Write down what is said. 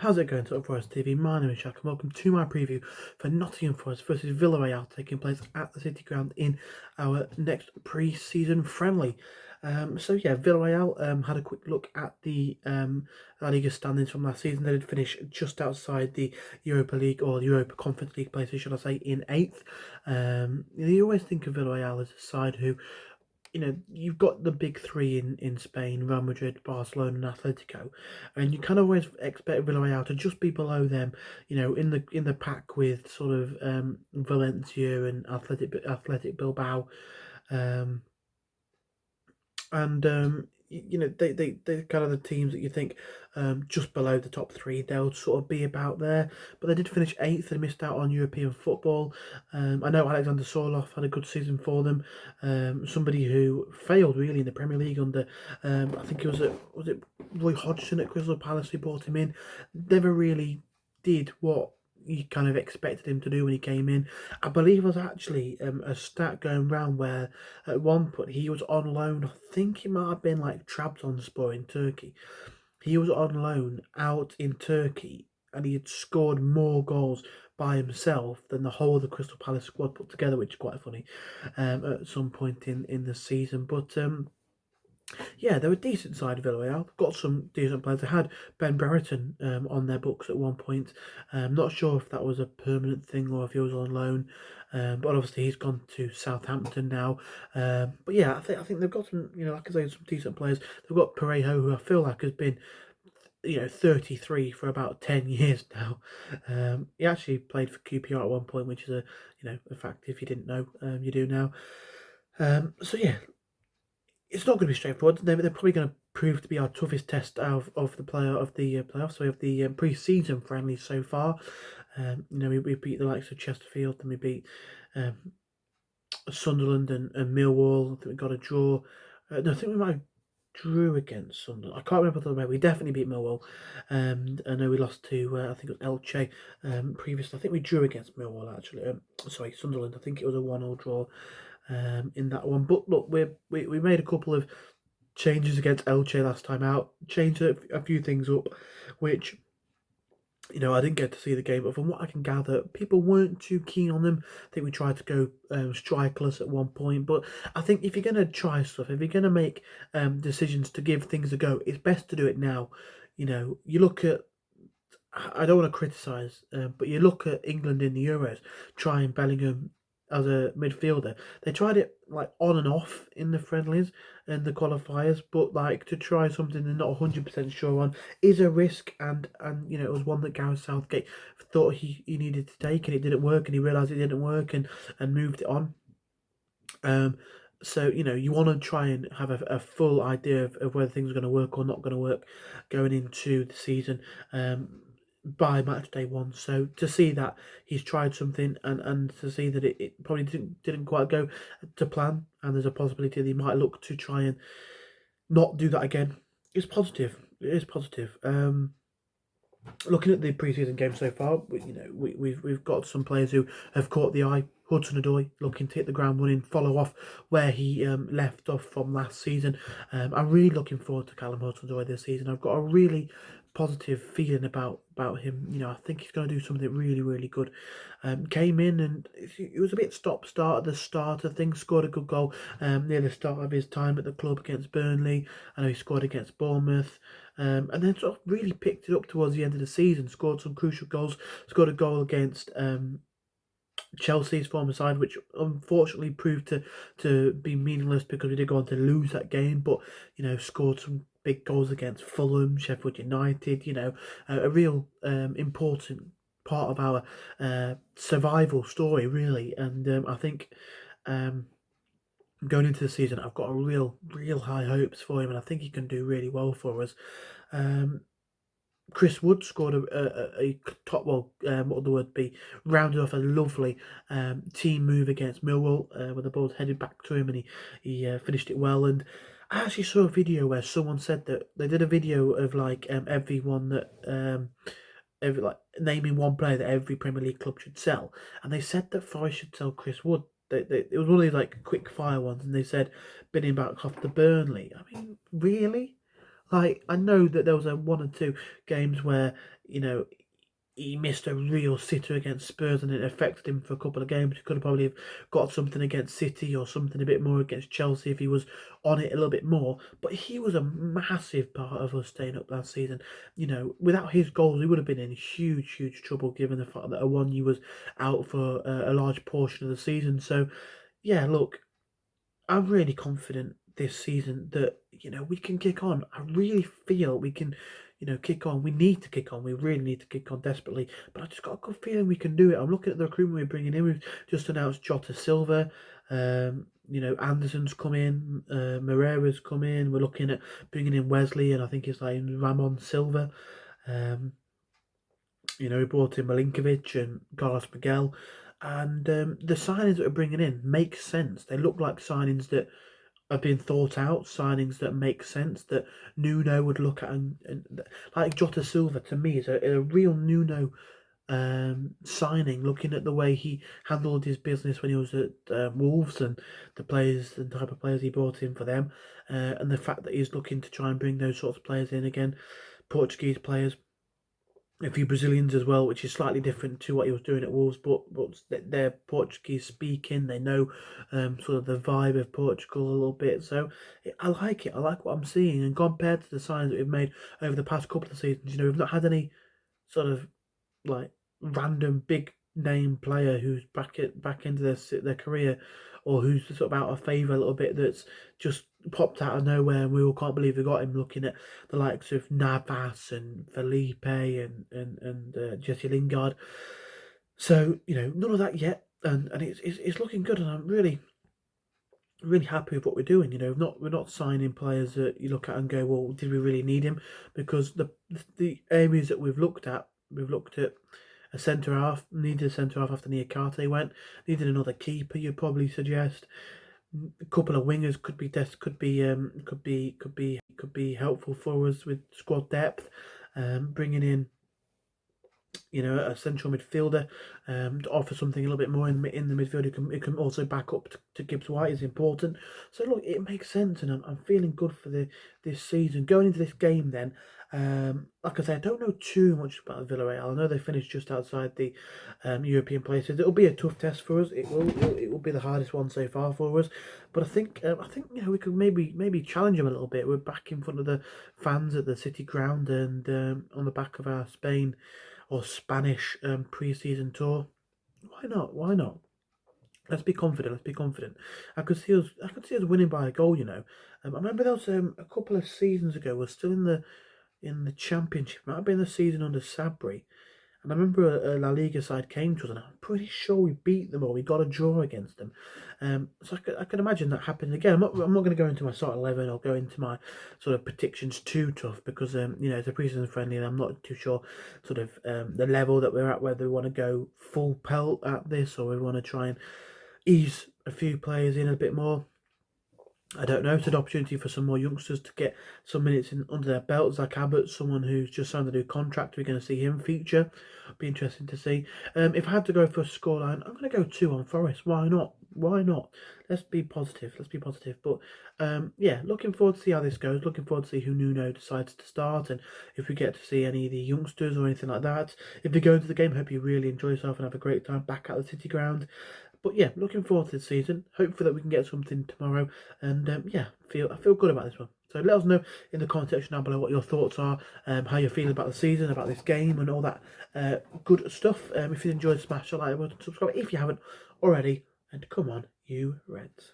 How's it going, Nottingham Forest TV? My name is Jack and welcome to my preview for Nottingham Forest versus Villarreal, taking place at the City Ground in our next pre-season friendly. Villarreal had a quick look at the La Liga standings from last season. They did finish just outside the Europa League, or the Europa Conference League places, should I say, in 8th. You always think of Villarreal as a side who, you've got the big three in Spain: Real Madrid, Barcelona, and Atletico, and you kind of always expect Villarreal to just be below them, in the pack with sort of Valencia and Athletic Bilbao, um, and they're kind of the teams that you think just below the top three, they'll sort of be about there. But they did finish 8th and missed out on European football. I know Alexander Sorloth had a good season for them. Somebody who failed really in the Premier League under, I think was it Roy Hodgson at Crystal Palace who brought him in. Never really did what you kind of expected him to do when he came in. I believe there was actually a stat going around where at one point he was on loan. I think it might have been like Trabzonspor in Turkey. He was on loan out in Turkey and he had scored more goals by himself than the whole of the Crystal Palace squad put together, which is quite funny at some point in the season. But yeah, they were a decent side, Villarreal. Got some decent players. They had Ben Brereton on their books at one point. Not sure if that was a permanent thing or if he was on loan. But obviously he's gone to Southampton now. But yeah, I think they've got some, like I say, some decent players. They've got Parejo, who I feel like has been, 33 for about 10 years now. He actually played for QPR at one point, which is a fact. If you didn't know, you do now. So yeah, it's not going to be straightforward. They're probably going to prove to be our toughest test of the playoffs. So we have the pre-season friendly so far. We beat the likes of Chesterfield, and we beat Sunderland and Millwall. I think we got a draw. No, I think we might have drew against Sunderland. I can't remember the way. We definitely beat Millwall. I know we lost to I think it was Elche previously. I think we drew against Millwall actually. Sunderland. I think it was a 1-1 draw in that one. But look, we made a couple of changes against Elche last time out. Changed a few things up, which I didn't get to see the game, but from what I can gather, people weren't too keen on them. I think we tried to go strikerless at one point, but I think if you're going to try stuff, if you're going to make decisions to give things a go, it's best to do it now. You look at, I don't want to criticise, but you look at England in the Euros, trying Bellingham as a midfielder. They tried it like on and off in the friendlies and the qualifiers, but like to try something they're not 100% sure on is a risk, and it was one that Gareth Southgate thought he needed to take, and it didn't work, and he realised it didn't work, and moved it on. So you want to try and have a full idea of whether things are going to work or not going to work going into the season. By match day 1, so to see that he's tried something and to see that it probably didn't quite go to plan, and there's a possibility that he might look to try and not do that again, is positive. It is positive. Looking at the pre-season game so far, we've got some players who have caught the eye. Hudson-Odoi looking to hit the ground running, follow off where he left off from last season. I'm really looking forward to Callum Hudson-Odoi this season. I've got a really positive feeling about him. I think he's going to do something really, really good. Came in and it was a bit stop-start at the start of things. Scored a good goal near the start of his time at the club against Burnley. I know he scored against Bournemouth. And then sort of really picked it up towards the end of the season. Scored some crucial goals. Scored a goal against Chelsea's former side, which unfortunately proved to be meaningless because we did go on to lose that game. But scored some big goals against Fulham, Sheffield United. A real important part of our survival story, really. And I think going into the season, I've got a real high hopes for him, and I think he can do really well for us. Chris Wood scored a top, what would the word be, rounded off a lovely team move against Millwall, where the ball was headed back to him, and he finished it well. And I actually saw a video where someone said that they did a video of like everyone that naming one player that every Premier League club should sell, and they said that Forest should sell Chris Wood. It was one of these like quick fire ones, and they said bidding back off the Burnley. I mean, really? Like, I know that there was a one or two games where, you know, he missed a real sitter against Spurs and it affected him for a couple of games. He could have probably have got something against City or something a bit more against Chelsea if he was on it a little bit more. But he was a massive part of us staying up last season. You know, without his goals, we would have been in huge, huge trouble given the fact that Awoniyi was out for a large portion of the season. So, yeah, look, I'm really confident this season that we can kick on. I really feel we can, kick on. We need to kick on. We really need to kick on desperately. But I just got a good feeling we can do it. I'm looking at the recruitment we're bringing in. We've just announced Jota Silva. Anderson's come in. Moreira's come in. We're looking at bringing in Wesley, and I think it's like Ramon Silva. Um, we brought in Milinkovic and Carlos Miguel. And the signings that we're bringing in make sense. They look like signings that have been thought out, signings that make sense, that Nuno would look at. And like Jota Silva, to me, is a real Nuno signing, looking at the way he handled his business when he was at Wolves and the players and type of players he brought in for them, and the fact that he's looking to try and bring those sorts of players in again, Portuguese players, a few Brazilians as well, which is slightly different to what he was doing at Wolves, but they're Portuguese speaking. They know sort of the vibe of Portugal a little bit. So I like it. I like what I'm seeing. And compared to the signs that we've made over the past couple of seasons, we've not had any sort of like random big name player who's back into their career, or who's sort of out of favour a little bit, that's just popped out of nowhere and we all can't believe we got him. Looking at the likes of Navas and Felipe and Jesse Lingard. So none of that yet, and it's looking good, and I'm really happy with what we're doing. We're not signing players that you look at and go, well, did we really need him? Because the areas that we've looked at a centre half, needed a centre half after Niakate went, needed another keeper. You'd probably suggest a couple of wingers could be helpful for us with squad depth. Bringing in a central midfielder to offer something a little bit more in the midfield who can also back up to Gibbs White is important. So look, it makes sense, and I'm feeling good for this season. Going into this game then, like I say, I don't know too much about Villarreal. I know they finished just outside the European places. It'll be a tough test for us. It will be the hardest one so far for us. But I think we could maybe challenge them a little bit. We're back in front of the fans at the City ground, and on the back of our Spain or Spanish pre-season tour. Why not? Why not? Let's be confident. Let's be confident. I could see us winning by a goal. I remember there was a couple of seasons ago. We're still in the Championship. It might have been the season under Sabri. And I remember a La Liga side came to us, and I'm pretty sure we beat them or we got a draw against them. So I can imagine that happening again. I'm not going to go into my start 11 or go into my sort of predictions too tough, because it's a pre-season friendly, and I'm not too sure sort of the level that we're at, whether we want to go full pelt at this or we want to try and ease a few players in a bit more. I don't know. It's an opportunity for some more youngsters to get some minutes in under their belts. Zach Abbott, someone who's just signed a new contract. We're going to see him feature. Be interesting to see. If I had to go for a scoreline, I'm going to go 2 on Forest. Why not? Why not? Let's be positive. Let's be positive. But yeah, looking forward to see how this goes. Looking forward to see who Nuno decides to start, and if we get to see any of the youngsters or anything like that. If you go into the game, hope you really enjoy yourself and have a great time back at the City ground. But yeah, looking forward to the season. Hopefully that we can get something tomorrow. And yeah, I feel good about this one. So let us know in the comment section down below what your thoughts are, how you're feeling about the season, about this game, and all that good stuff. If you enjoyed, smash the like button, subscribe if you haven't already, and come on, you Reds.